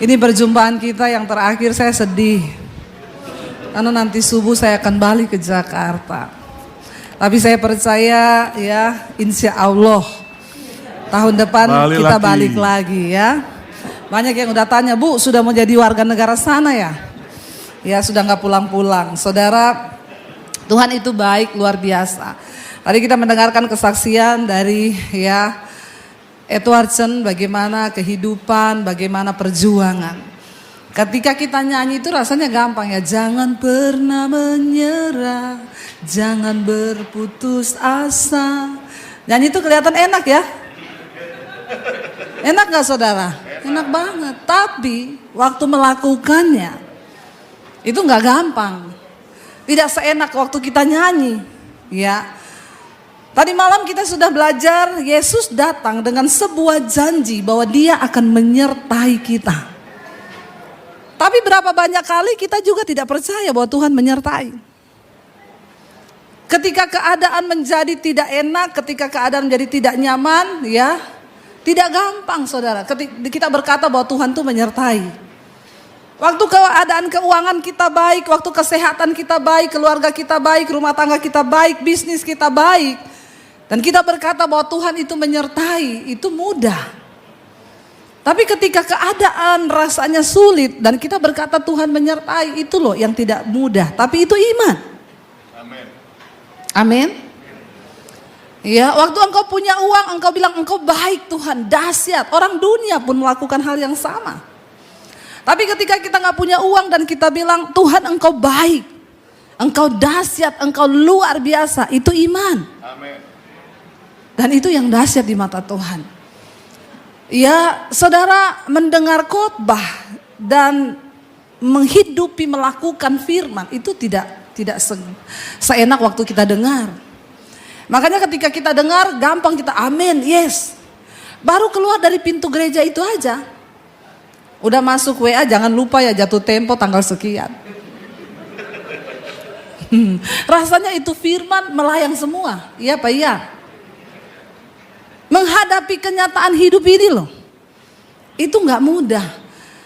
Ini perjumpaan kita yang terakhir, saya sedih. Karena nanti subuh saya akan balik ke Jakarta. Tapi saya percaya ya, insya Allah tahun depan kita balik lagi ya. Banyak yang udah tanya, Bu sudah mau jadi warga negara sana ya? Ya sudah gak pulang-pulang. Saudara, Tuhan itu baik luar biasa. Tadi kita mendengarkan kesaksian dari ya Edwardson, bagaimana kehidupan, bagaimana perjuangan. Ketika kita nyanyi itu rasanya gampang ya. Jangan pernah menyerah, jangan berputus asa. Nyanyi itu kelihatan enak ya. Enak gak saudara? Enak banget. Tapi waktu melakukannya itu gak gampang. Tidak seenak waktu kita nyanyi ya. Tadi malam kita sudah belajar, Yesus datang dengan sebuah janji bahwa Dia akan menyertai kita. Tapi berapa banyak kali kita juga tidak percaya bahwa Tuhan menyertai. Ketika keadaan menjadi tidak enak, ketika keadaan menjadi tidak nyaman, ya, tidak gampang saudara. Ketika kita berkata bahwa Tuhan itu menyertai. Waktu keadaan keuangan kita baik, waktu kesehatan kita baik, keluarga kita baik, rumah tangga kita baik, bisnis kita baik. Dan kita berkata bahwa Tuhan itu menyertai, itu mudah. Tapi ketika keadaan rasanya sulit dan kita berkata Tuhan menyertai, itu loh yang tidak mudah. Tapi itu iman. Amin. Amin. Ya, waktu engkau punya uang, engkau bilang engkau baik Tuhan, dahsyat. Orang dunia pun melakukan hal yang sama. Tapi ketika kita nggak punya uang dan kita bilang Tuhan engkau baik, engkau dahsyat, engkau luar biasa, itu iman. Amin. Dan itu yang dahsyat di mata Tuhan. Ya, saudara mendengar khotbah dan menghidupi melakukan firman itu tidak seenak waktu kita dengar. Makanya ketika kita dengar gampang kita amin, yes. Baru keluar dari pintu gereja itu aja. Udah masuk WA jangan lupa ya jatuh tempo tanggal sekian. Rasanya itu firman melayang semua. Iya Pak, iya. Menghadapi kenyataan hidup ini loh, itu gak mudah.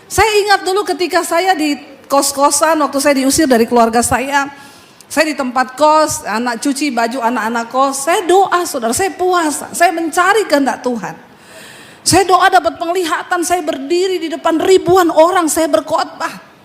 Saya ingat dulu ketika saya di kos-kosan, waktu saya diusir dari keluarga saya di tempat kos, anak cuci baju anak-anak kos, saya doa saudara, saya puasa, saya mencari kehendak Tuhan. Saya doa dapat penglihatan, saya berdiri di depan ribuan orang, saya berkhotbah.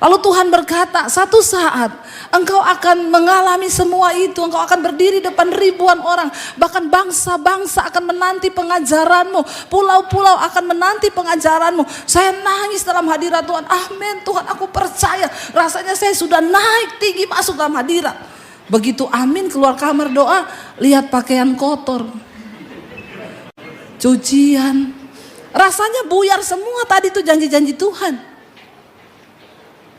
Lalu Tuhan berkata, satu saat engkau akan mengalami semua itu. Engkau akan berdiri depan ribuan orang. Bahkan bangsa-bangsa akan menanti pengajaranmu. Pulau-pulau akan menanti pengajaranmu. Saya nangis dalam hadirat Tuhan. Amin Tuhan, aku percaya. Rasanya saya sudah naik tinggi masuk dalam hadirat. Begitu amin keluar kamar doa, lihat pakaian kotor. Cucian. Rasanya buyar semua tadi tuh janji-janji Tuhan.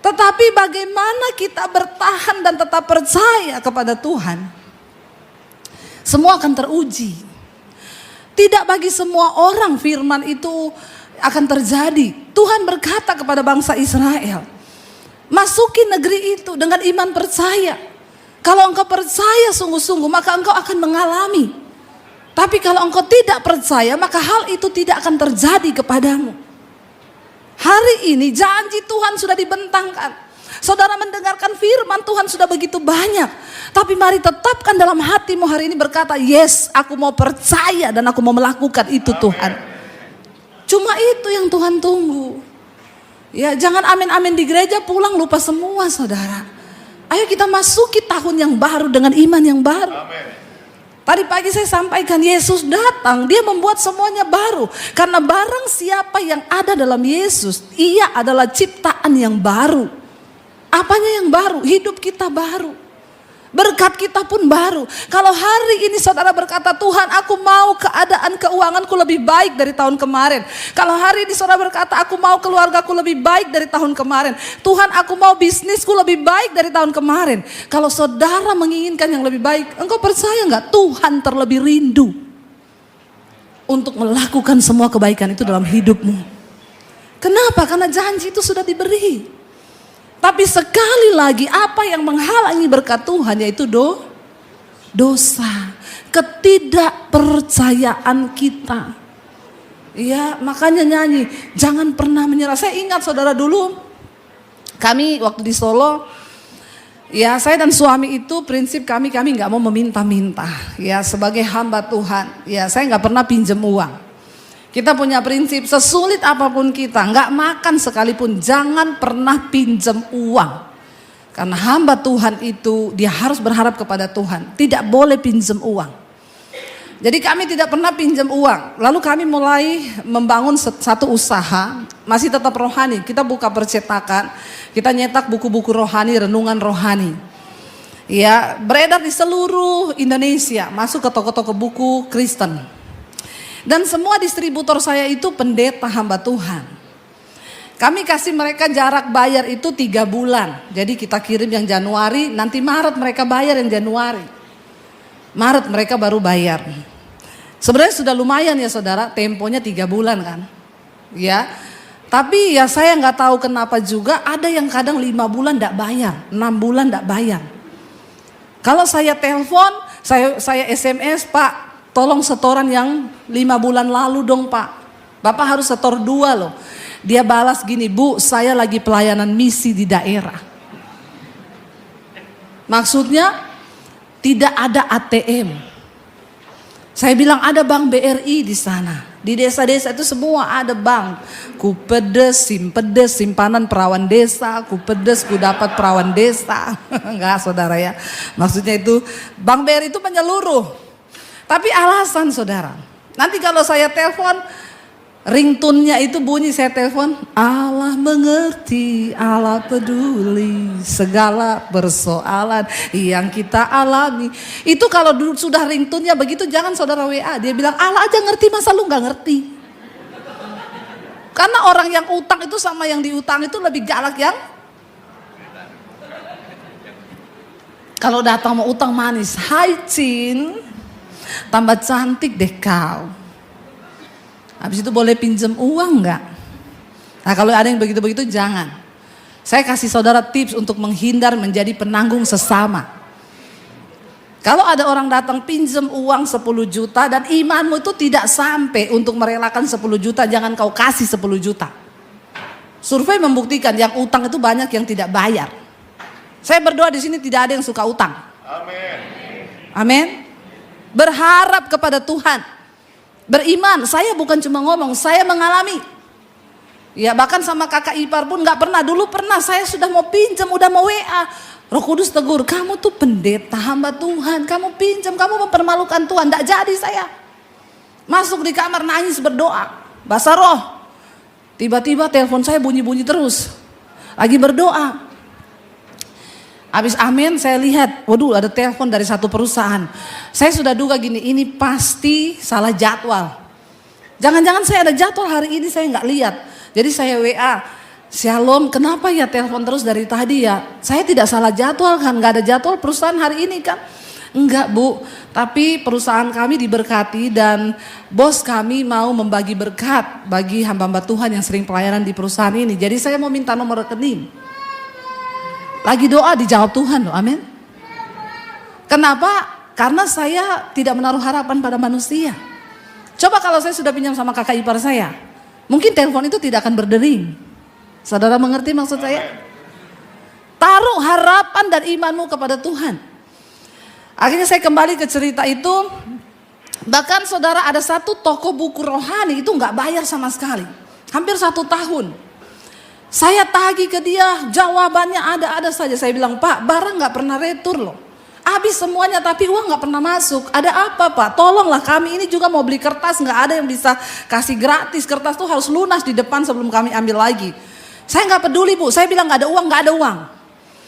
Tetapi bagaimana kita bertahan dan tetap percaya kepada Tuhan? Semua akan teruji. Tidak bagi semua orang firman itu akan terjadi. Tuhan berkata kepada bangsa Israel, masuki negeri itu dengan iman percaya. Kalau engkau percaya sungguh-sungguh maka engkau akan mengalami. Tapi kalau engkau tidak percaya maka hal itu tidak akan terjadi kepadamu. Hari ini janji Tuhan sudah dibentangkan. Saudara mendengarkan firman Tuhan sudah begitu banyak. Tapi mari tetapkan dalam hatimu hari ini berkata, yes, aku mau percaya dan aku mau melakukan itu Tuhan. Cuma itu yang Tuhan tunggu. Ya, jangan amin-amin di gereja pulang lupa semua saudara. Ayo kita masuki tahun yang baru dengan iman yang baru. Amin. Tadi pagi saya sampaikan Yesus datang, Dia membuat semuanya baru. Karena barang siapa yang ada dalam Yesus, Ia adalah ciptaan yang baru. Apanya yang baru? Hidup kita baru. Berkat kita pun baru. Kalau hari ini saudara berkata, Tuhan aku mau keadaan keuanganku lebih baik dari tahun kemarin. Kalau hari ini saudara berkata, aku mau keluargaku lebih baik dari tahun kemarin. Tuhan aku mau bisnisku lebih baik dari tahun kemarin. Kalau saudara menginginkan yang lebih baik, engkau percaya gak Tuhan terlebih rindu untuk melakukan semua kebaikan itu dalam hidupmu? Kenapa? Karena janji itu sudah diberi. Tapi sekali lagi apa yang menghalangi berkat Tuhan yaitu dosa, ketidakpercayaan kita. Iya, makanya nyanyi, jangan pernah menyerah. Saya ingat saudara dulu, kami waktu di Solo, ya saya dan suami itu prinsip kami nggak mau meminta-minta. Ya sebagai hamba Tuhan, ya saya nggak pernah pinjam uang. Kita punya prinsip sesulit apapun kita, nggak makan sekalipun jangan pernah pinjam uang. Karena hamba Tuhan itu dia harus berharap kepada Tuhan, tidak boleh pinjam uang. Jadi kami tidak pernah pinjam uang. Lalu kami mulai membangun satu usaha, masih tetap rohani. Kita buka percetakan, kita nyetak buku-buku rohani, renungan rohani. Ya, beredar di seluruh Indonesia, masuk ke toko-toko buku Kristen. Dan semua distributor saya itu pendeta hamba Tuhan. Kami kasih mereka jarak bayar itu 3 bulan. Jadi kita kirim yang Januari, nanti Maret mereka bayar yang Januari. Maret mereka baru bayar. Sebenarnya sudah lumayan ya saudara, temponya 3 bulan kan. Ya. Tapi ya saya nggak tahu kenapa juga ada yang kadang 5 bulan enggak bayar, 6 bulan enggak bayar. Kalau saya telepon, saya SMS, Pak, tolong setoran yang 5 bulan lalu dong Pak. Bapak harus setor 2 loh. Dia balas gini, Bu, saya lagi pelayanan misi di daerah. Maksudnya tidak ada ATM. Saya bilang ada bank BRI di sana. Di desa-desa itu semua ada bank. Kupedes, Simpedes, simpanan perawan desa. Kupedes, ku dapat perawan desa. Enggak saudara ya. Maksudnya itu bank BRI itu menyeluruh. Tapi alasan saudara. Nanti kalau saya telepon, ringtone-nya itu bunyi saya telepon. Allah mengerti, Allah peduli segala persoalan yang kita alami. Itu kalau sudah ringtone-nya begitu jangan saudara WA. Dia bilang Allah aja ngerti masa lu gak ngerti. Karena orang yang utang itu sama yang diutang itu lebih galak yang. Kalau datang mau utang manis. Hai Cin, tambah cantik deh kau. Habis itu boleh pinjam uang enggak? Nah kalau ada yang begitu-begitu jangan. Saya kasih saudara tips untuk menghindar menjadi penanggung sesama. Kalau ada orang datang pinjam uang 10 juta dan imanmu itu tidak sampai untuk merelakan 10 juta, jangan kau kasih 10 juta. Survei membuktikan yang utang itu banyak yang tidak bayar. Saya berdoa di sini tidak ada yang suka utang. Amin. Amin. Berharap kepada Tuhan. Beriman, saya bukan cuma ngomong, saya mengalami. Ya bahkan sama kakak ipar pun gak pernah, dulu pernah saya sudah mau pinjam, udah mau WA. Roh Kudus tegur, kamu tuh pendeta hamba Tuhan, kamu pinjam, kamu mempermalukan Tuhan. Gak jadi saya. Masuk di kamar nangis berdoa, bahasa roh. Tiba-tiba telepon saya bunyi-bunyi terus. Lagi berdoa. Habis amin saya lihat, waduh ada telepon dari satu perusahaan. Saya sudah duga gini, ini pasti salah jadwal. Jangan-jangan saya ada jadwal hari ini saya nggak lihat. Jadi saya WA, Shalom, kenapa ya telepon terus dari tadi ya? Saya tidak salah jadwal kan, nggak ada jadwal perusahaan hari ini kan? Enggak Bu, tapi perusahaan kami diberkati dan bos kami mau membagi berkat bagi hamba-hamba Tuhan yang sering pelayanan di perusahaan ini. Jadi saya mau minta nomor rekening. Lagi doa dijawab Tuhan loh, amin. Kenapa? Karena saya tidak menaruh harapan pada manusia. Coba kalau saya sudah pinjam sama kakak ipar saya, mungkin telepon itu tidak akan berdering. Saudara mengerti maksud saya? Taruh harapan dan imanmu kepada Tuhan. Akhirnya saya kembali ke cerita itu. Bahkan saudara ada satu toko buku rohani itu nggak bayar sama sekali. Hampir 1 tahun. Saya tagih ke dia, jawabannya ada-ada saja. Saya bilang, Pak, barang gak pernah retur loh. Habis semuanya tapi uang gak pernah masuk. Ada apa Pak? Tolonglah kami ini juga mau beli kertas. Gak ada yang bisa kasih gratis. Kertas tuh harus lunas di depan sebelum kami ambil lagi. Saya gak peduli Bu, saya bilang gak ada uang, gak ada uang.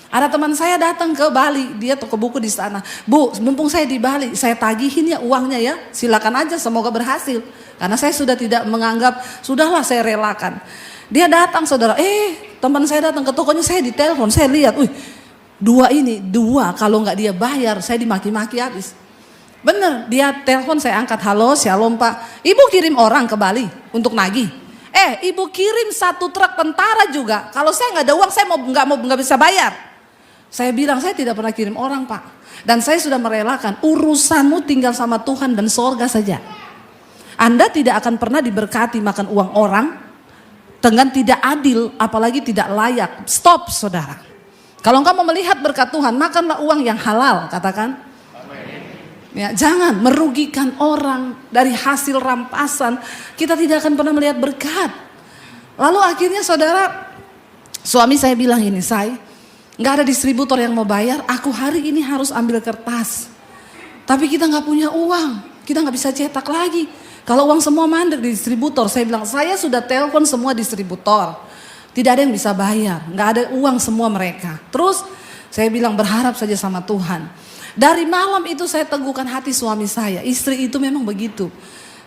Ada teman saya datang ke Bali, dia toko buku di sana. Bu, mumpung saya di Bali, saya tagihin ya uangnya ya. Silakan aja, semoga berhasil. Karena saya sudah tidak menganggap, sudahlah saya relakan. Dia datang saudara, teman saya datang ke tokonya, saya ditelepon, saya lihat, dua kalau nggak dia bayar, saya dimaki-maki habis. Bener, dia telepon saya angkat, halo, Shalom Pak, Ibu kirim orang ke Bali untuk nagih. Ibu kirim 1 truk tentara juga. Kalau saya nggak ada uang, saya nggak bisa bayar. Saya bilang saya tidak pernah kirim orang Pak, dan saya sudah merelakan urusanmu tinggal sama Tuhan dan sorga saja. Anda tidak akan pernah diberkati makan uang orang dengan tidak adil, apalagi tidak layak. Stop, saudara. Kalau engkau mau melihat berkat Tuhan, makanlah uang yang halal, katakan. Ya, jangan merugikan orang dari hasil rampasan. Kita tidak akan pernah melihat berkat. Lalu akhirnya saudara, suami saya bilang ini, saya nggak ada distributor yang mau bayar. Aku hari ini harus ambil kertas. Tapi kita nggak punya uang, kita nggak bisa cetak lagi. Kalau uang semua mandek di distributor, saya bilang saya sudah telepon semua distributor, tidak ada yang bisa bayar, nggak ada uang semua mereka. Terus saya bilang berharap saja sama Tuhan. Dari malam itu saya teguhkan hati suami saya, istri itu memang begitu.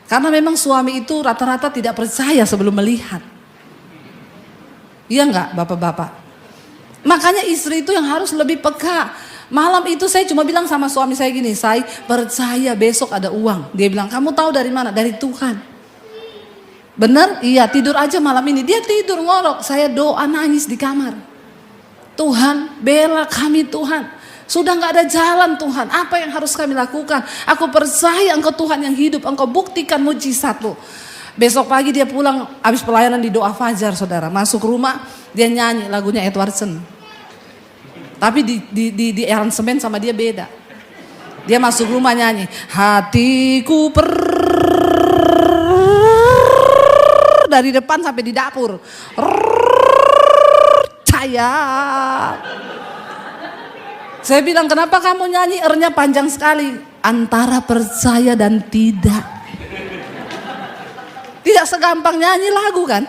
Karena memang suami itu rata-rata tidak percaya sebelum melihat. Iya nggak bapak-bapak? Makanya istri itu yang harus lebih peka. Malam itu saya cuma bilang sama suami saya gini, saya percaya besok ada uang. Dia bilang, kamu tahu dari mana? Dari Tuhan. Benar? Iya, tidur aja malam ini. Dia tidur ngorok, saya doa nangis di kamar. Tuhan, bela kami Tuhan. Sudah gak ada jalan Tuhan, apa yang harus kami lakukan? Aku percaya Engkau Tuhan yang hidup, Engkau buktikan mujizat-Mu. Besok pagi dia pulang, habis pelayanan di doa fajar saudara. Masuk rumah, dia nyanyi lagunya Edwardson. Tapi di aransemen sama dia beda. Dia masuk rumah nyanyi, hatiku dari depan sampai di dapur. Saya bilang, kenapa kamu nyanyi R-nya panjang sekali? Antara percaya dan tidak. Tidak segampang nyanyi lagu kan?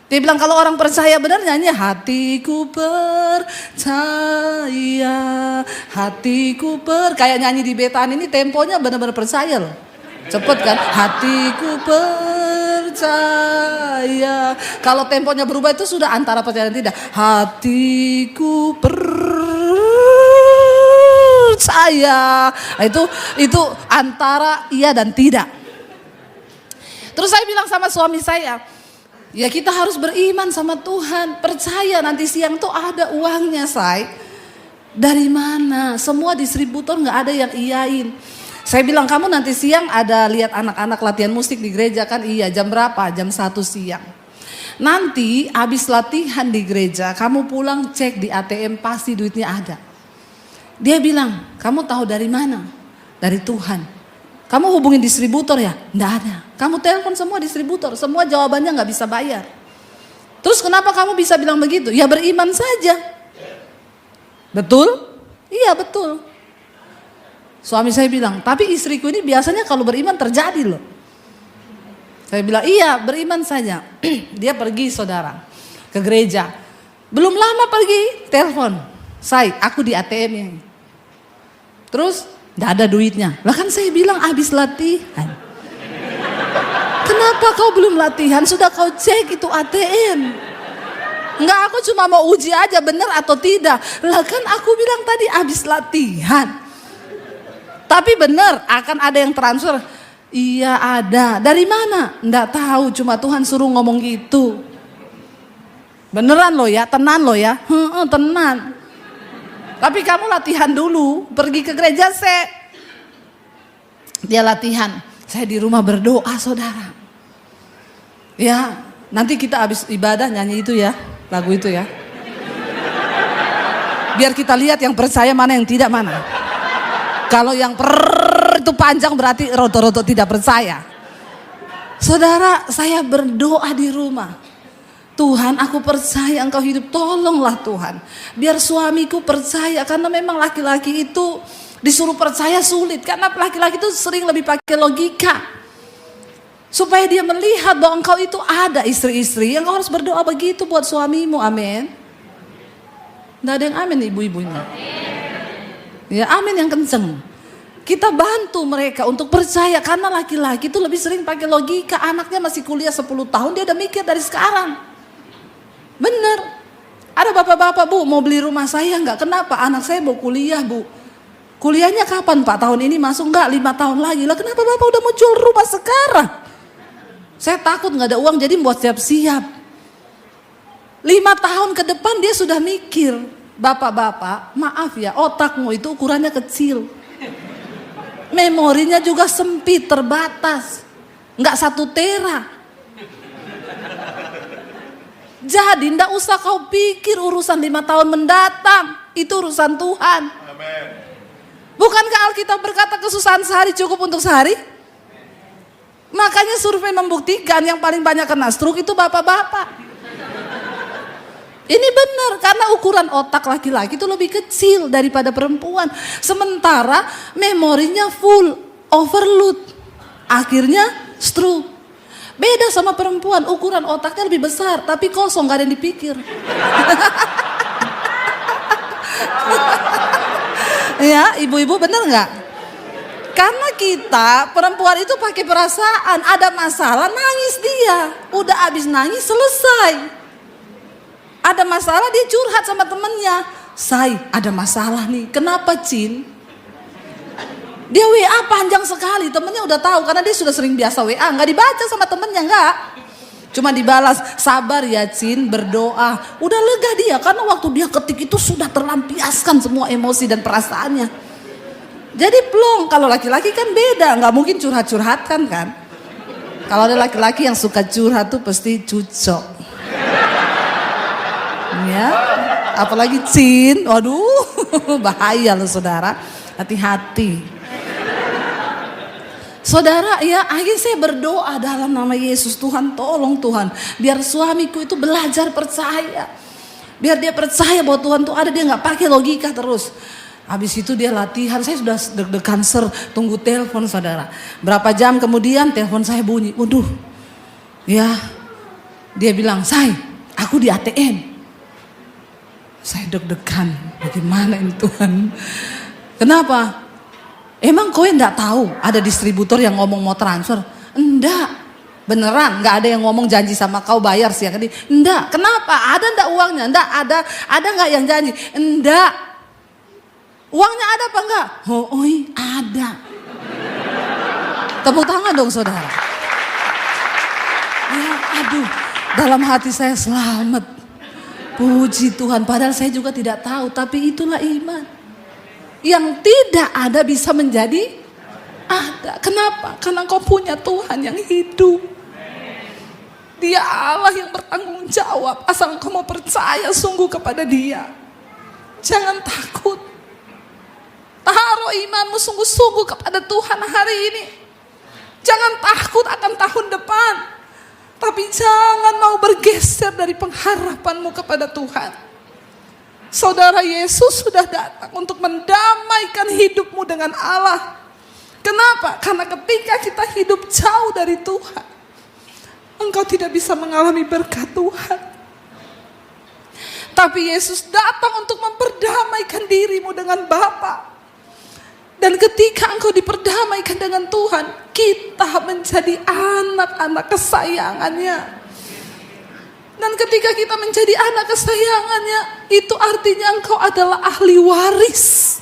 Dia bilang kalau orang percaya benar nyanyi hatiku percaya, kayak nyanyi di Betaan ini temponya benar-benar percaya loh. Cepet kan? Hatiku percaya. Kalau temponya berubah itu sudah antara percaya dan tidak. Hatiku percaya. Itu antara iya dan tidak. Terus saya bilang sama suami saya, ya kita harus beriman sama Tuhan. Percaya nanti siang tuh ada uangnya say. Dari mana? Semua distributor gak ada yang iyain. Saya bilang kamu nanti siang ada lihat anak-anak latihan musik di gereja kan? Iya, jam berapa? Jam 1 siang. Nanti habis latihan di gereja kamu pulang cek di ATM pasti duitnya ada. Dia bilang kamu tahu dari mana? Dari Tuhan. Kamu hubungin distributor ya? Nggak ada. Kamu telepon semua distributor, semua jawabannya nggak bisa bayar. Terus kenapa kamu bisa bilang begitu? Ya beriman saja. Betul? Iya betul. Suami saya bilang, tapi istriku ini biasanya kalau beriman terjadi loh. Saya bilang, iya beriman saja. Dia pergi saudara ke gereja. Belum lama pergi, telepon. Aku di ATM ini. Terus nggak ada duitnya. Lah kan saya bilang habis latihan. Kenapa kau belum latihan? Sudah kau cek itu ATM. Enggak, aku cuma mau uji aja benar atau tidak. Lah kan aku bilang tadi habis latihan. Tapi benar akan ada yang transfer. Iya ada. Dari mana? Enggak tahu, cuma Tuhan suruh ngomong gitu. Beneran loh ya, tenan loh ya. Tenan. Tapi kamu latihan dulu, pergi ke gereja dia latihan. Saya di rumah berdoa saudara. Ya, nanti kita habis ibadah nyanyi itu ya, lagu itu ya. Biar kita lihat yang percaya mana yang tidak mana. Kalau yang itu panjang berarti roto-roto tidak percaya. Saudara, saya berdoa di rumah. Tuhan, aku percaya Engkau hidup, tolonglah Tuhan. Biar suamiku percaya, karena memang laki-laki itu disuruh percaya sulit. Karena laki-laki itu sering lebih pakai logika. Supaya dia melihat bahwa Engkau itu ada. Istri-istri yang harus berdoa begitu buat suamimu, amin. Nggak ada yang amin ibu-ibu ini. Ya amin yang kenceng. Kita bantu mereka untuk percaya, karena laki-laki itu lebih sering pakai logika. Anaknya masih kuliah 10 tahun, dia udah mikir dari sekarang. Bener. Ada bapak-bapak, bu mau beli rumah saya enggak? Kenapa? Anak saya mau kuliah bu. Kuliahnya kapan pak? Tahun ini masuk enggak? 5 tahun lagi. Lah kenapa bapak udah mau jual rumah sekarang? Saya takut nggak ada uang, jadi buat siap-siap. 5 tahun ke depan dia sudah mikir. Bapak-bapak, maaf ya, otakmu itu ukurannya kecil. Memorinya juga sempit, terbatas. Nggak 1 tera. Jadi ndak usah kau pikir urusan 5 tahun mendatang. Itu urusan Tuhan. Amen. Bukankah Alkitab berkata kesusahan sehari cukup untuk sehari? Makanya survei membuktikan yang paling banyak kena stroke itu bapak-bapak. Ini benar, karena ukuran otak laki-laki itu lebih kecil daripada perempuan. Sementara memorinya full, overload. Akhirnya stroke. Beda sama perempuan, ukuran otaknya lebih besar, tapi kosong, gak ada yang dipikir. Ya, ibu-ibu bener gak? Karena kita, perempuan itu pakai perasaan, ada masalah nangis dia. Udah habis nangis selesai. Ada masalah dia curhat sama temennya. Say, ada masalah nih. Kenapa, Cin? Dia WA panjang sekali. Temennya udah tahu karena dia sudah sering biasa WA. Nggak dibaca sama temennya, nggak. Cuma dibalas, sabar ya Cin, berdoa. Udah lega dia karena waktu dia ketik itu sudah terlampiaskan semua emosi dan perasaannya. Jadi plong. Kalau laki-laki kan beda. Nggak mungkin curhat-curhatkan kan. Kalau ada laki-laki yang suka curhat tuh pasti cucok. Ya, apalagi Cin, waduh, bahaya loh saudara, hati-hati. Saudara, ya akhirnya saya berdoa dalam nama Yesus, Tuhan tolong Tuhan, biar suamiku itu belajar percaya, biar dia percaya bahwa Tuhan tuh ada, dia nggak pakai logika terus. Habis itu dia latihan, saya sudah deg-degan tunggu telepon saudara. Berapa jam kemudian telepon saya bunyi, waduh, ya, dia bilang, Say, aku di ATM. Saya deg-degan, bagaimana ini Tuhan? Kenapa? Emang kau enggak tahu ada distributor yang ngomong mau transfer? Enggak, beneran nggak ada yang ngomong janji sama kau bayar siang ini. Enggak, kenapa? Ada enggak uangnya? Enggak ada enggak yang janji? Enggak. Uangnya ada apa enggak? Oh, ada. Tepuk tangan dong saudara. Ya, aduh, dalam hati saya selamat. Puji Tuhan, padahal saya juga tidak tahu, tapi itulah iman. Yang tidak ada bisa menjadi ada. Kenapa? Karena kau punya Tuhan yang hidup. Dia Allah yang bertanggung jawab, asal kau mau percaya sungguh kepada Dia. Jangan takut. Taruh imanmu sungguh-sungguh kepada Tuhan hari ini. Jangan takut akan tahun depan. Tapi jangan mau bergeser dari pengharapanmu kepada Tuhan. Saudara, Yesus sudah datang untuk mendamaikan hidupmu dengan Allah. Kenapa? Karena ketika kita hidup jauh dari Tuhan, engkau tidak bisa mengalami berkat Tuhan. Tapi Yesus datang untuk memperdamaikan dirimu dengan Bapa. Dan ketika engkau diperdamaikan dengan Tuhan, kita menjadi anak-anak kesayangannya. Dan ketika kita menjadi anak kesayangannya, itu artinya engkau adalah ahli waris.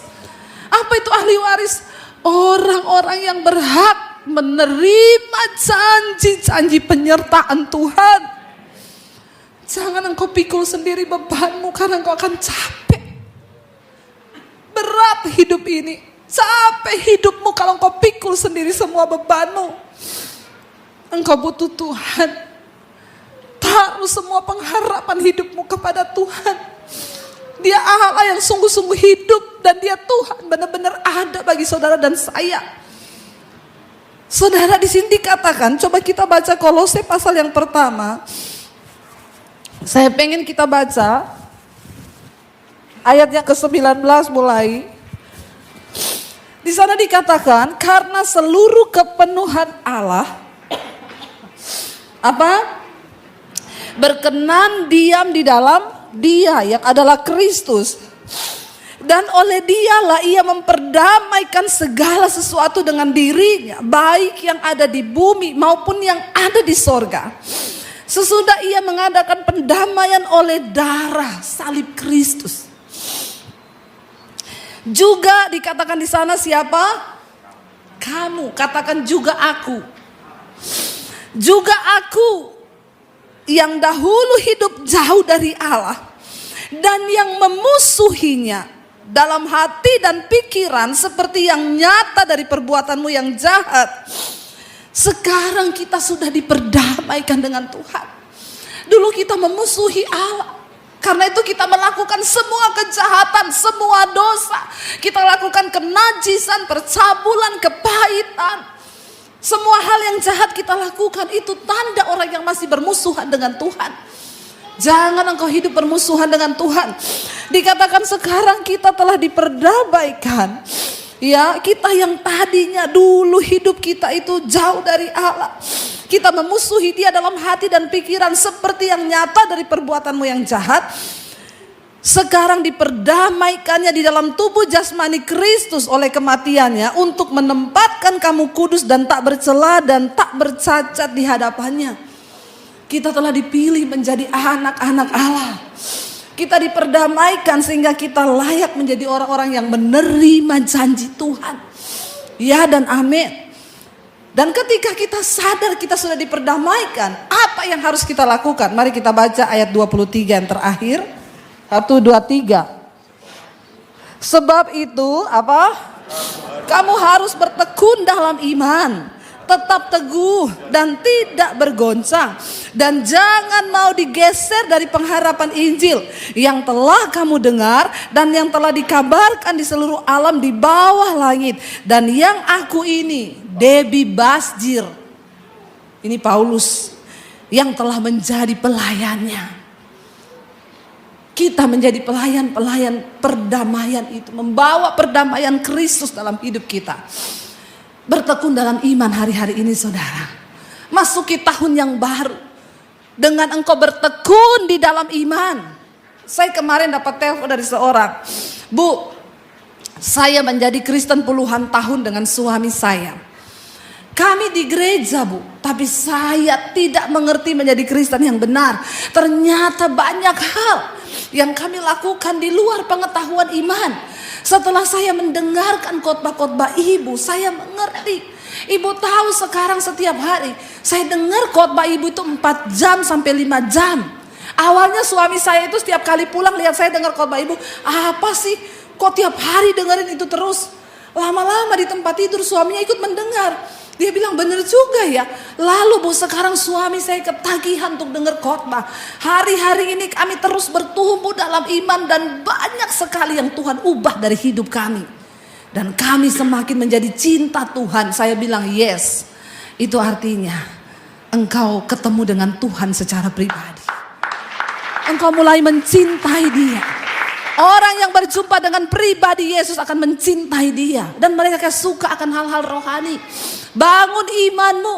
Apa itu ahli waris? Orang-orang yang berhak menerima janji-janji penyertaan Tuhan. Jangan engkau pikul sendiri bebanmu karena engkau akan capek. Berat hidup ini. Capek hidupmu kalau engkau pikul sendiri semua bebanmu. Engkau butuh Tuhan. Taruh semua pengharapan hidupmu kepada Tuhan. Dia Allah yang sungguh-sungguh hidup. Dan Dia Tuhan benar-benar ada bagi saudara dan saya. Saudara, di sini dikatakan, coba kita baca Kolose pasal yang pertama. Saya pengen kita baca ayat yang ke-19 mulai. Di sana dikatakan, karena seluruh kepenuhan Allah berkenan diam di dalam Dia yang adalah Kristus, dan oleh Dialah Ia memperdamaikan segala sesuatu dengan dirinya, baik yang ada di bumi maupun yang ada di sorga, sesudah Ia mengadakan pendamaian oleh darah salib Kristus. Juga dikatakan di sana siapa? Kamu, katakan juga aku. Juga aku yang dahulu hidup jauh dari Allah dan yang memusuhinya dalam hati dan pikiran seperti yang nyata dari perbuatanmu yang jahat. Sekarang kita sudah diperdamaikan dengan Tuhan. Dulu kita memusuhi Allah. Karena itu kita melakukan semua kejahatan, semua dosa. Kita lakukan kenajisan, percabulan, kepahitan. Semua hal yang jahat kita lakukan itu tanda orang yang masih bermusuhan dengan Tuhan. Jangan engkau hidup bermusuhan dengan Tuhan. Dikatakan sekarang kita telah diperdamaikan. Ya, kita yang tadinya dulu hidup kita itu jauh dari Allah. Kita memusuhi Dia dalam hati dan pikiran seperti yang nyata dari perbuatanmu yang jahat. Sekarang diperdamaikannya di dalam tubuh jasmani Kristus oleh kematiannya untuk menempatkan kamu kudus dan tak bercela dan tak bercacat di hadapannya. Kita telah dipilih menjadi anak-anak Allah. Kita diperdamaikan sehingga kita layak menjadi orang-orang yang menerima janji Tuhan. Ya dan amin. Dan ketika kita sadar kita sudah diperdamaikan, apa yang harus kita lakukan? Mari kita baca ayat 23 yang terakhir. 1, 2, 3. Sebab itu apa? Kamu harus bertekun dalam iman, tetap teguh dan tidak bergoncang, dan jangan mau digeser dari pengharapan Injil yang telah kamu dengar dan yang telah dikabarkan di seluruh alam di bawah langit, dan yang aku ini Debbie Basjir, ini Paulus yang telah menjadi pelayannya. Kita menjadi pelayan-pelayan perdamaian itu, membawa perdamaian Kristus dalam hidup kita. Bertekun dalam iman hari-hari ini saudara. Masuki tahun yang baru dengan engkau bertekun di dalam iman. Saya kemarin dapat telepon dari seorang, Bu, saya menjadi Kristen puluhan tahun dengan suami saya. Kami di gereja, Bu, tapi saya tidak mengerti menjadi Kristen yang benar. Ternyata banyak hal yang kami lakukan di luar pengetahuan iman. Setelah saya mendengarkan khotbah-khotbah ibu, saya mengerti. Ibu tahu sekarang setiap hari saya dengar khotbah ibu itu 4 jam sampai 5 jam. Awalnya suami saya itu setiap kali pulang lihat saya dengar khotbah ibu, apa sih kok tiap hari dengerin itu terus. Lama-lama di tempat tidur suaminya ikut mendengar. Dia bilang benar juga ya. Lalu Bu, sekarang suami saya ketagihan untuk dengar khotbah. Hari-hari ini kami terus bertumbuh dalam iman dan banyak sekali yang Tuhan ubah dari hidup kami. Dan kami semakin menjadi cinta Tuhan. Saya bilang yes. Itu artinya engkau ketemu dengan Tuhan secara pribadi. Engkau mulai mencintai Dia. Orang yang berjumpa dengan pribadi Yesus akan mencintai Dia. Dan mereka suka akan hal-hal rohani. Bangun imanmu.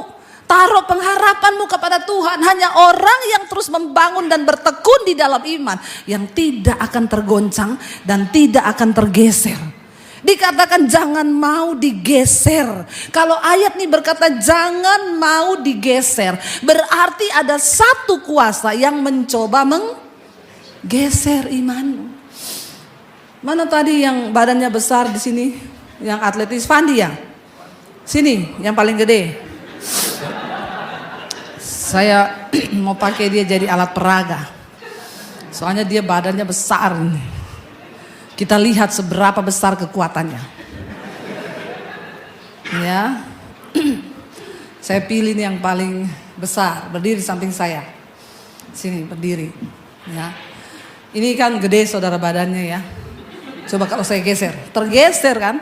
Taruh pengharapanmu kepada Tuhan. Hanya orang yang terus membangun dan bertekun di dalam iman, yang tidak akan tergoncang dan tidak akan tergeser. Dikatakan jangan mau digeser. Kalau ayat ini berkata jangan mau digeser, berarti ada satu kuasa yang mencoba menggeser imanmu. Mana tadi yang badannya besar di sini, yang atletis? Fandi ya? Sini, yang paling gede. Saya mau pakai dia jadi alat peraga. Soalnya dia badannya besar. Kita lihat seberapa besar kekuatannya. Ya. Saya pilih nih yang paling besar, berdiri samping saya. Sini, berdiri. Ya. Ini kan gede saudara badannya ya. Coba kalau saya geser, tergeser kan?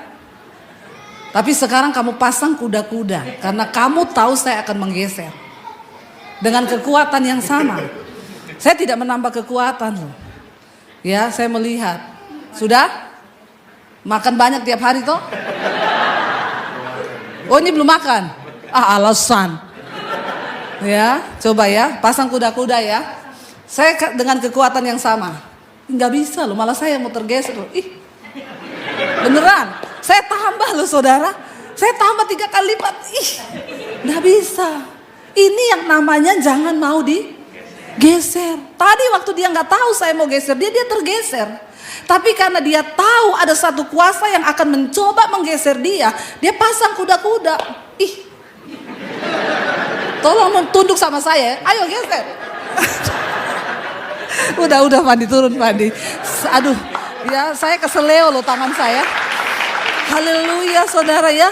Tapi sekarang kamu pasang kuda-kuda, karena kamu tahu saya akan menggeser. Dengan kekuatan yang sama. Saya tidak menambah kekuatan loh. Ya, saya melihat. Sudah? Makan banyak tiap hari toh? Oh, ini belum makan? Ah, alasan. Ya, coba ya, pasang kuda-kuda ya. Saya dengan kekuatan yang sama. Nggak bisa loh, malah saya mau tergeser loh. Ih, beneran. Saya tambah loh saudara. Saya tambah 3 kali lipat. Ih, nggak bisa. Ini yang namanya jangan mau digeser. Tadi waktu dia nggak tahu saya mau geser dia tergeser. Tapi karena dia tahu ada satu kuasa yang akan mencoba menggeser dia pasang kuda-kuda. Ih, tolong tunduk sama saya. Ayo geser. Udah Pandi, turun Pandi. Aduh, ya saya keseleo loh tangan saya. Haleluya saudara ya.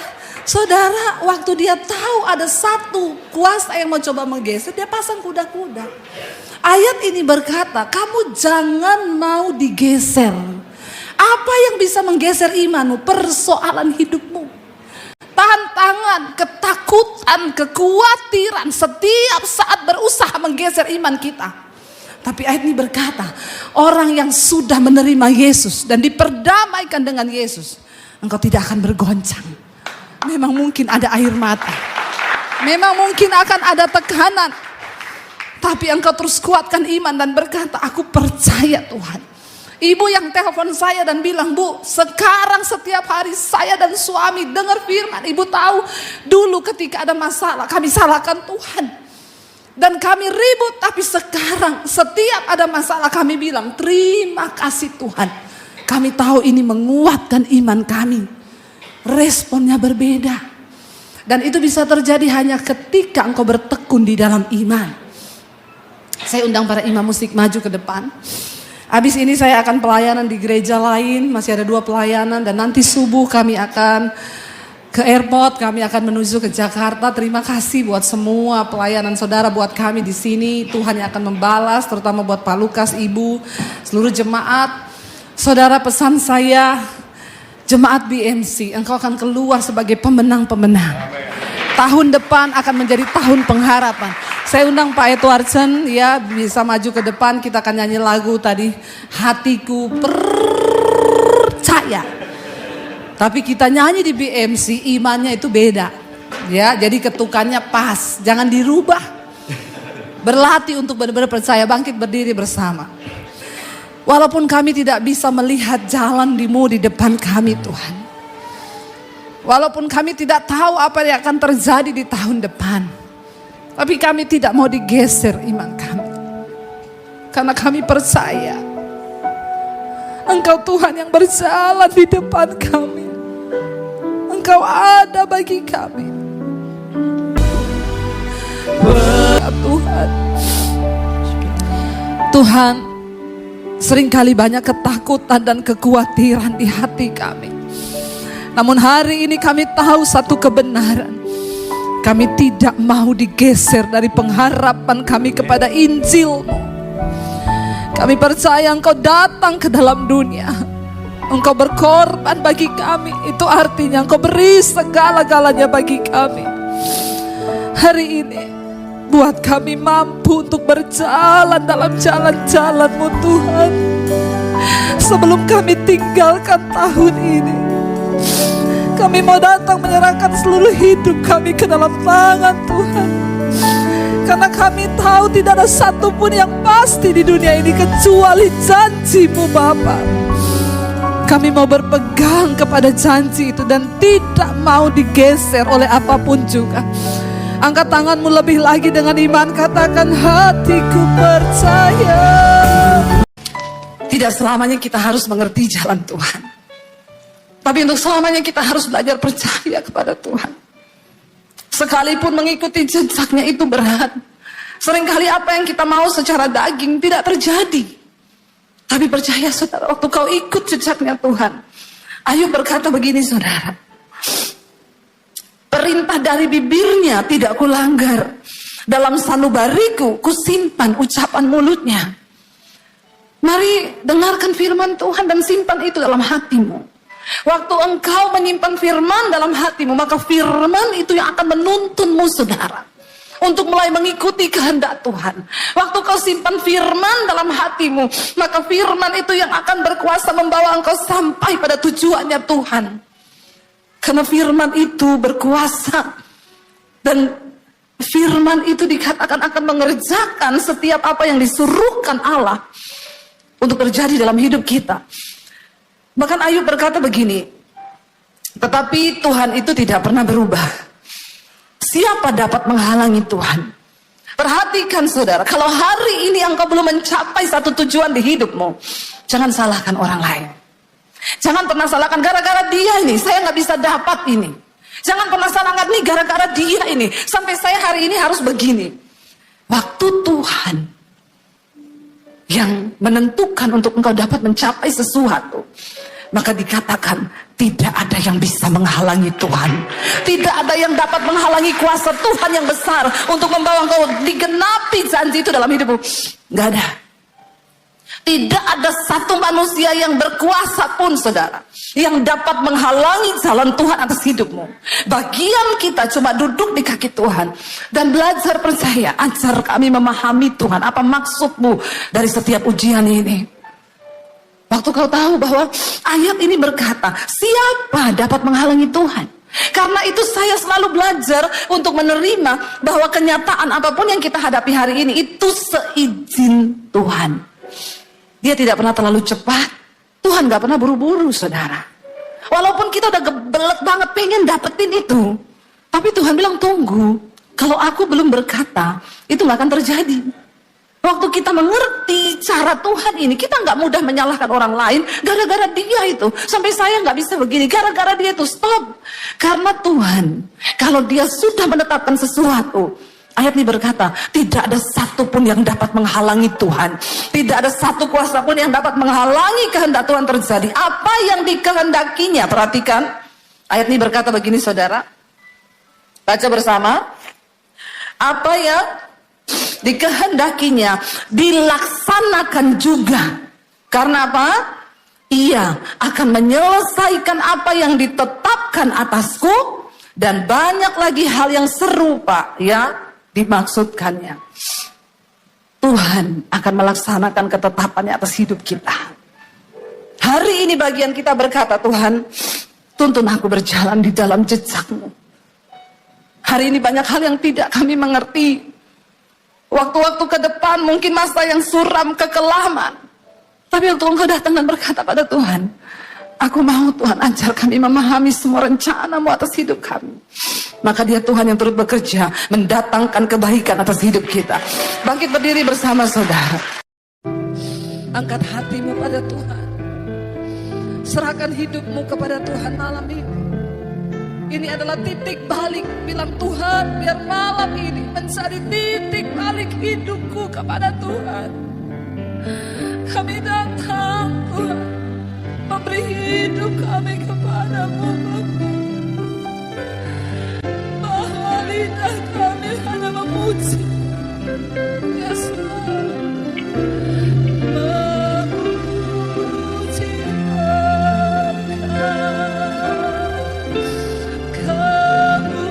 Saudara, waktu dia tahu ada satu kuasa yang mau coba menggeser, dia pasang kuda-kuda. Ayat ini berkata, kamu jangan mau digeser. Apa yang bisa menggeser imanmu? Persoalan hidupmu. Tantangan, ketakutan, kekhawatiran setiap saat berusaha menggeser iman kita. Tapi ayat ini berkata, orang yang sudah menerima Yesus dan diperdamaikan dengan Yesus, engkau tidak akan bergoncang. Memang mungkin ada air mata, memang mungkin akan ada tekanan, tapi engkau terus kuatkan iman dan berkata, aku percaya Tuhan. Ibu yang telepon saya dan bilang, Bu, sekarang setiap hari saya dan suami dengar firman. Ibu tahu dulu ketika ada masalah kami salahkan Tuhan. Dan kami ribut, tapi sekarang setiap ada masalah kami bilang, terima kasih Tuhan. Kami tahu ini menguatkan iman kami. Responnya berbeda. Dan itu bisa terjadi hanya ketika engkau bertekun di dalam iman. Saya undang para imam musik maju ke depan. Habis ini saya akan pelayanan di gereja lain, masih ada 2 pelayanan, dan nanti subuh kami akan ke airport, kami akan menuju ke Jakarta. Terima kasih buat semua pelayanan saudara buat kami di sini. Tuhan yang akan membalas, terutama buat Pak Lukas, Ibu, seluruh jemaat. Saudara, pesan saya, jemaat BMC, engkau akan keluar sebagai pemenang-pemenang. Tahun depan akan menjadi tahun pengharapan. Saya undang Pak Edwardson, ya, bisa maju ke depan. Kita akan nyanyi lagu tadi, Hatiku Percaya. Tapi kita nyanyi di BMC, imannya itu beda, ya. Jadi ketukannya pas, jangan dirubah. Berlatih untuk benar-benar percaya. Bangkit berdiri bersama. Walaupun kami tidak bisa melihat jalan-Mu di depan kami, Tuhan. Walaupun kami tidak tahu apa yang akan terjadi di tahun depan, tapi kami tidak mau digeser iman kami. Karena kami percaya Engkau Tuhan yang berjalan di depan kami. Engkau ada bagi kami. Tuhan, Tuhan, seringkali banyak ketakutan dan kekhawatiran di hati kami. Namun hari ini kami tahu satu kebenaran. Kami tidak mau digeser dari pengharapan kami kepada Injil-Mu. Kami percaya Engkau datang ke dalam dunia. Engkau berkorban bagi kami. Itu artinya Engkau beri segala-galanya bagi kami. Hari ini buat kami mampu untuk berjalan dalam jalan-jalan-Mu, Tuhan. Sebelum kami tinggalkan tahun ini, kami mau datang menyerahkan seluruh hidup kami ke dalam tangan Tuhan. Karena kami tahu tidak ada satupun yang pasti di dunia ini kecuali janji-Mu, Bapa. Kami mau berpegang kepada janji itu dan tidak mau digeser oleh apapun juga. Angkat tanganmu lebih lagi dengan iman, katakan, hatiku percaya. Tidak selamanya kita harus mengerti jalan Tuhan. Tapi untuk selamanya kita harus belajar percaya kepada Tuhan. Sekalipun mengikuti jejaknya itu berat. Seringkali apa yang kita mau secara daging tidak terjadi. Tapi percaya saudara, waktu kau ikut jejaknya Tuhan. Ayub berkata begini saudara. Perintah dari bibirnya tidak kulanggar. Dalam sanubariku kusimpan ucapan mulutnya. Mari dengarkan firman Tuhan dan simpan itu dalam hatimu. Waktu engkau menyimpan firman dalam hatimu, maka firman itu yang akan menuntunmu saudara untuk mulai mengikuti kehendak Tuhan. Waktu kau simpan firman dalam hatimu, maka firman itu yang akan berkuasa membawa engkau sampai pada tujuannya Tuhan. Karena firman itu berkuasa. Dan firman itu dikatakan akan mengerjakan setiap apa yang disuruhkan Allah untuk terjadi dalam hidup kita. Bahkan Ayub berkata begini, tetapi Tuhan itu tidak pernah berubah. Siapa dapat menghalangi Tuhan? Perhatikan saudara, kalau hari ini engkau belum mencapai satu tujuan di hidupmu, jangan salahkan orang lain. Jangan pernah salahkan gara-gara dia ini, saya nggak bisa dapat ini. Jangan pernah salahkan nih gara-gara dia ini, sampai saya hari ini harus begini. Waktu Tuhan yang menentukan untuk engkau dapat mencapai sesuatu. Maka dikatakan tidak ada yang bisa menghalangi Tuhan. Tidak ada yang dapat menghalangi kuasa Tuhan yang besar untuk membawa engkau digenapi janji itu dalam hidupmu. Gak ada. Tidak ada satu manusia yang berkuasa pun, saudara, yang dapat menghalangi jalan Tuhan atas hidupmu. Bagian kita cuma duduk di kaki Tuhan dan belajar percaya. Ajar kami memahami Tuhan, apa maksudmu dari setiap ujian ini. Waktu kau tahu bahwa ayat ini berkata, siapa dapat menghalangi Tuhan? Karena itu saya selalu belajar untuk menerima bahwa kenyataan apapun yang kita hadapi hari ini itu seizin Tuhan. Dia tidak pernah terlalu cepat. Tuhan gak pernah buru-buru, saudara. Walaupun kita udah gebelet banget pengen dapetin itu, tapi Tuhan bilang tunggu. Kalau aku belum berkata, itu gak akan terjadi. Waktu kita mengerti cara Tuhan ini, kita gak mudah menyalahkan orang lain gara-gara dia itu. Sampai saya gak bisa begini, gara-gara dia itu. Stop. Karena Tuhan, kalau dia sudah menetapkan sesuatu, ayat ini berkata, tidak ada satu pun yang dapat menghalangi Tuhan. Tidak ada satu kuasa pun yang dapat menghalangi kehendak Tuhan terjadi. Apa yang dikehendakinya, perhatikan. Ayat ini berkata begini, saudara. Baca bersama. Apa yang dikehendakinya dilaksanakan juga. Karena apa? Ia akan menyelesaikan apa yang ditetapkan atasku, dan banyak lagi hal yang serupa ya dimaksudkannya. Tuhan akan melaksanakan ketetapannya atas hidup kita. Hari ini bagian kita berkata, Tuhan, tuntun aku berjalan di dalam jejak-Mu. Hari ini banyak hal yang tidak kami mengerti. Waktu-waktu ke depan mungkin masa yang suram, kekelaman. Tapi waktu Engkau datang dan berkata pada Tuhan, aku mau Tuhan ajar kami memahami semua rencana-Mu atas hidup kami. Maka dia Tuhan yang turut bekerja mendatangkan kebaikan atas hidup kita. Bangkit berdiri bersama, saudara. Angkat hatimu pada Tuhan. Serahkan hidupmu kepada Tuhan malam ini. Ini adalah titik balik. Bilang, Tuhan, biar malam ini menjadi titik balik hidupku kepada Tuhan. Kami datang, Tuhan, memberi hidup kami kepadamu, Bapa. Bahwa lidah kami hanya memuji, Yesus, memuji kemurahan-Mu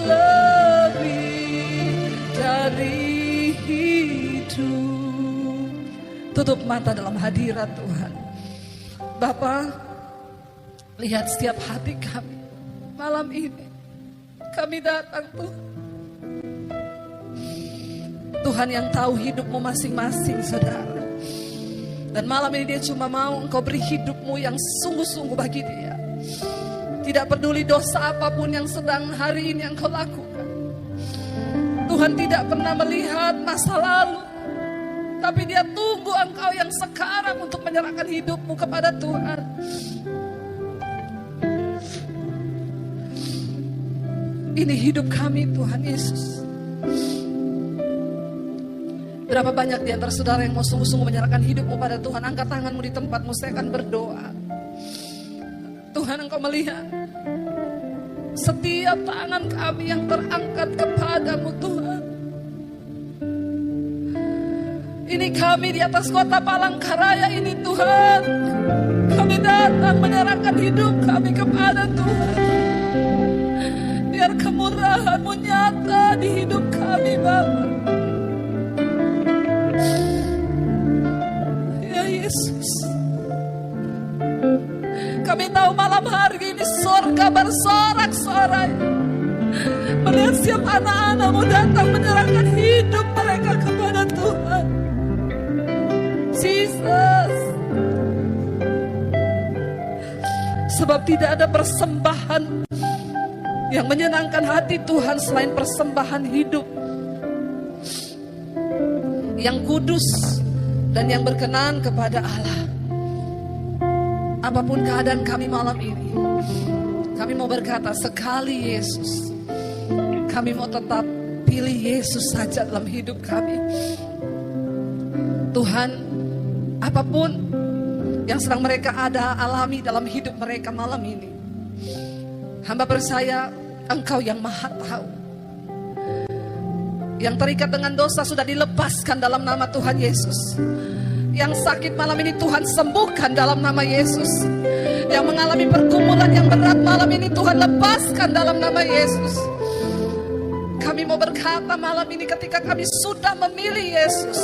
lebih dari hidup. Tutup mata dalam hadirat Tuhan. Bapa, lihat setiap hati kami malam ini. Kami datang, Tuhan. Tuhan yang tahu hidupmu masing-masing, saudara. Dan malam ini dia cuma mau Engkau beri hidupmu yang sungguh-sungguh bagi dia. Tidak peduli dosa apapun yang sedang hari ini Engkau lakukan. Tuhan tidak pernah melihat masa lalu, tapi dia tunggu engkau yang sekarang untuk menyerahkan hidupmu kepada Tuhan. Ini hidup kami, Tuhan Yesus. Berapa banyak di antara saudara yang mau sungguh-sungguh menyerahkan hidupmu pada Tuhan? Angkat tanganmu di tempatmu, saya akan berdoa. Tuhan, Engkau melihat setiap tangan kami yang terangkat kepadamu, Tuhan. Ini kami di atas kota Palangkaraya ini, Tuhan. Kami datang menyerahkan hidup kami kepada Tuhan. Biar kemurahan-Mu nyata di hidup kami, Bapa. Ya Yesus, kami tahu malam hari ini surga bersorak-sorai melihat setiap anak-anak-Mu datang menyerahkan hidup mereka kepada Tuhan. Jesus, sebab tidak ada persembahan yang menyenangkan hati Tuhan selain persembahan hidup yang kudus dan yang berkenan kepada Allah. Apapun keadaan kami malam ini, kami mau berkata sekali Yesus, kami mau tetap pilih Yesus saja dalam hidup kami. Tuhan, apapun yang sedang mereka alami dalam hidup mereka malam ini, hamba percaya Engkau yang Maha Tahu. Yang terikat dengan dosa sudah dilepaskan dalam nama Tuhan Yesus. Yang sakit malam ini Tuhan sembuhkan dalam nama Yesus. Yang mengalami pergumulan yang berat malam ini Tuhan lepaskan dalam nama Yesus. Kami mau berkata malam ini ketika kami sudah memilih Yesus,